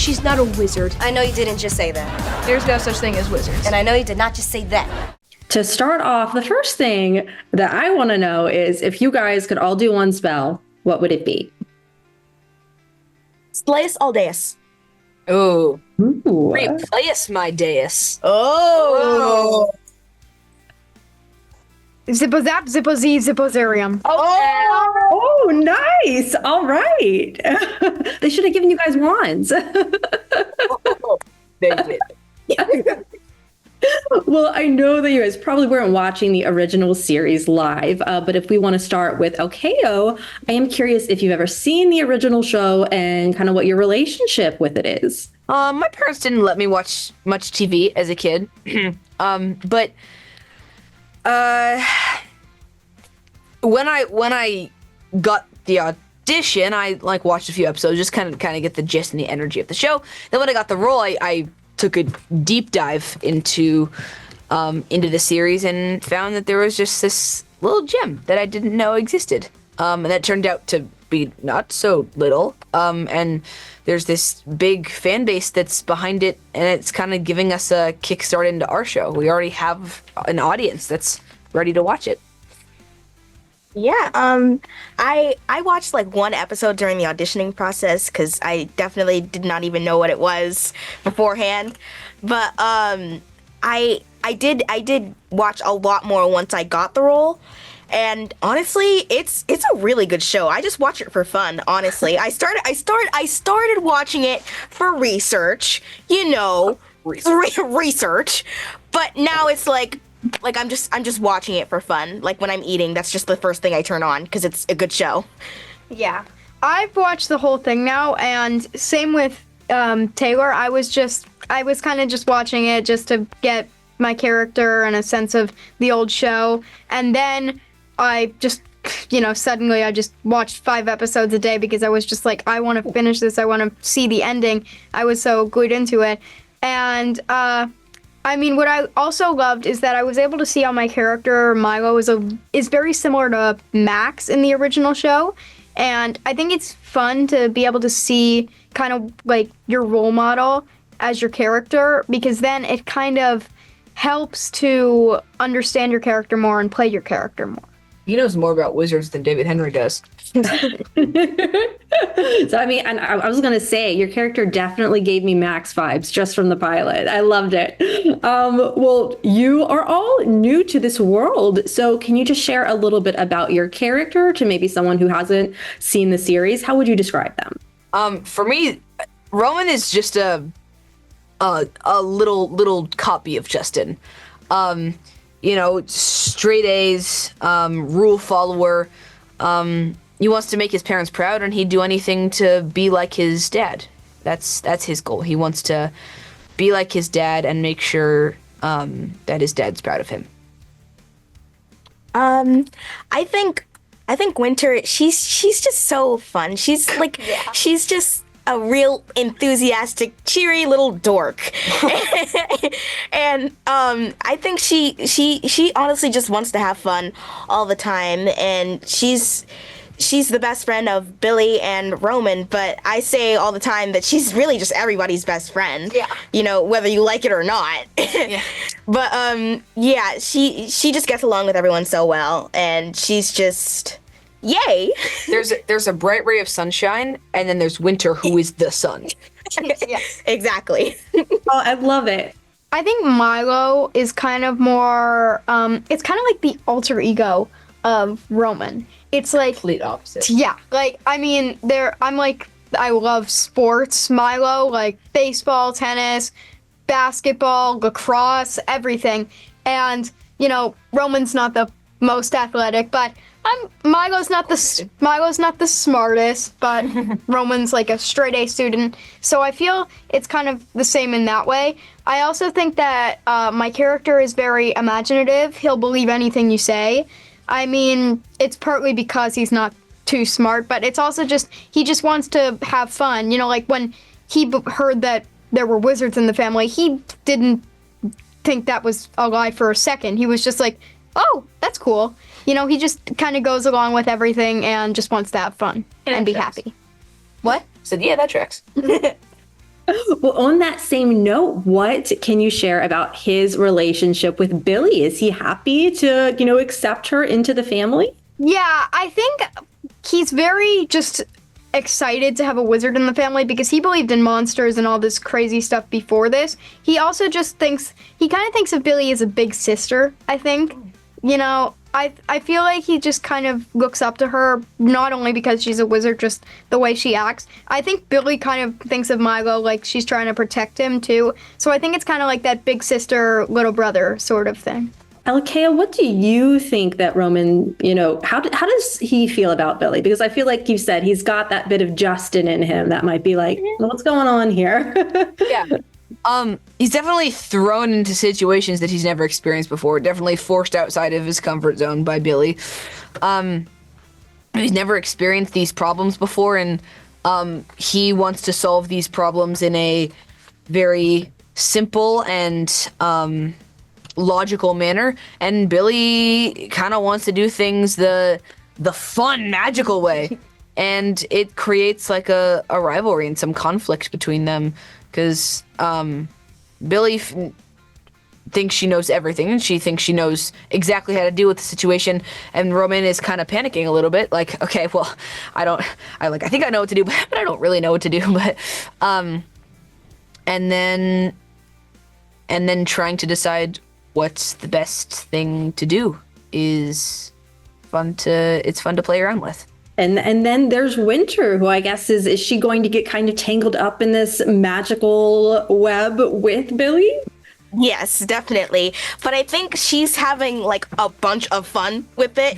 She's not a wizard. I know you didn't just say that. There's no such thing as wizards. And I know you did not just say that. To start off, the first thing that I want to know is if you guys could all do one spell, what would it be? Slayus Aldeus. Oh. Ooh. Replace my dais. Oh. Zippo-zap, zippo-z, zippo-zerium. Oh, nice. All right. They should have given you guys wands. They did. Well, I know that you guys probably weren't watching the original series live, but if we want to start with Alkaio, I am curious if you've ever seen the original show and kind of what your relationship with it is. My parents didn't let me watch much TV as a kid, but when I got the audition, I watched a few episodes, just kind of get the gist and the energy of the show. Then when I got the role, I took a deep dive into the series and found that there was just this little gem that I didn't know existed, and that turned out to be not so little. And there's this big fan base that's behind it, and it's kind of giving us a kickstart into our show. We already have an audience that's ready to watch it. Yeah, I watched one episode during the auditioning process because I definitely did not even know what it was beforehand. But I did watch a lot more once I got the role, and honestly, it's a really good show. I just watch it for fun. Honestly, I started watching it for research, research, but now it's I'm just watching it for fun. Like when I'm eating, that's just the first thing I turn on because it's a good show. Yeah. I've watched the whole thing now, and same with Taylor. I was kind of just watching it just to get my character and a sense of the old show. And then I just, suddenly I just watched 5 episodes a day because I was just I want to finish this. I want to see the ending. I was so glued into it. And, what I also loved is that I was able to see how my character, Milo, is very similar to Max in the original show. And I think it's fun to be able to see kind of your role model as your character, because then it kind of helps to understand your character more and play your character more. He knows more about wizards than David Henry does. So, and I was going to say, your character definitely gave me Max vibes just from the pilot. I loved it. Well, you are all new to this world. So can you just share a little bit about your character to maybe someone who hasn't seen the series? How would you describe them? For me, Roman is just a little copy of Justin. Straight A's, rule follower. He wants to make his parents proud, and he'd do anything to be like his dad. That's his goal. He wants to be like his dad and make sure that his dad's proud of him. I think Winter, she's just so fun. She's she's just a real enthusiastic, cheery little dork. And I think she honestly just wants to have fun all the time, and she's the best friend of Billy and Roman, but I say all the time that she's really just everybody's best friend. Yeah. Whether you like it or not. Yeah. But she just gets along with everyone so well, and she's just yay. There's a bright ray of sunshine, and then there's Winter, who is the sun. Yeah, exactly. Oh, I love it. I think Milo is kind of more, it's kind of like the alter ego of Roman. It's complete opposite. Yeah, I love sports, Milo, baseball, tennis, basketball, lacrosse, everything. And, Roman's not the most athletic, but Milo's not the smartest, but Roman's a straight A student. So I feel it's kind of the same in that way. I also think that my character is very imaginative. He'll believe anything you say. It's partly because he's not too smart, but it's also he just wants to have fun. When he heard that there were wizards in the family, he didn't think that was a lie for a second. He was just oh, that's cool. He just kind of goes along with everything and just wants to have fun and be happy. What? Said, yeah, that tracks. Well, on that same note, what can you share about his relationship with Billy? Is he happy to, accept her into the family? Yeah, I think he's very just excited to have a wizard in the family because he believed in monsters and all this crazy stuff before this. He also just kind of thinks of Billy as a big sister, I think. I feel like he just kind of looks up to her, not only because she's a wizard, just the way she acts. I think Billy kind of thinks of Milo like she's trying to protect him too. So I think it's kind of like that big sister, little brother sort of thing. Alkaio, what do you think that Roman, how does he feel about Billy? Because I feel like you said he's got that bit of Justin in him that might be like, what's going on here? Yeah. He's definitely thrown into situations that he's never experienced before, definitely forced outside of his comfort zone by Billy. He's never experienced these problems before, and he wants to solve these problems in a very simple and logical manner, and Billy kind of wants to do things the fun, magical way. And it creates like a rivalry and some conflict between them, because Billy thinks she knows everything, and she thinks she knows exactly how to deal with the situation, and Roman is kind of panicking a little bit, like, okay, well, I think I know what to do, but I don't really know what to do. But and then trying to decide what's the best thing to do is fun to play around with. And then there's Winter, who I guess is she going to get kind of tangled up in this magical web with Billy? Yes, definitely. But I think she's having like a bunch of fun with it,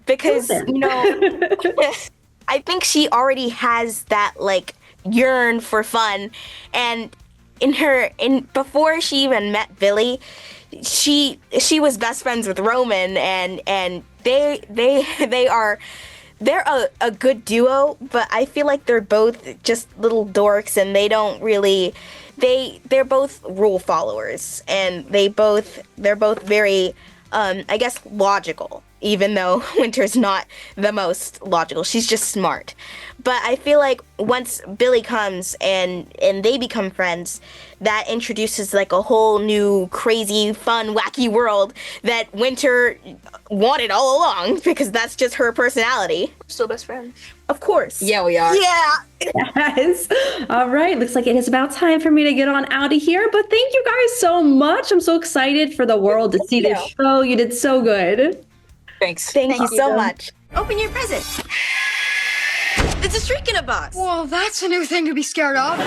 because I think she already has that like yearn for fun, and before she even met Billy, she was best friends with Roman, and they're a good duo, but I feel like they're both just little dorks, and they don't really, they're both rule followers, and they're both very, I guess, logical, even though Winter's not the most logical. She's just smart. But I feel like once Billy comes and they become friends, that introduces like a whole new crazy, fun, wacky world that Winter wanted all along, because that's just her personality. We're still best friends. Of course. Yeah, we are. Yeah. Yes. All right. Looks like it is about time for me to get on out of here. But thank you guys so much. I'm so excited for the world to see this show. You did so good. Thanks. Thank you so much. Open your present. It's a streak in a box. Well, that's a new thing to be scared of.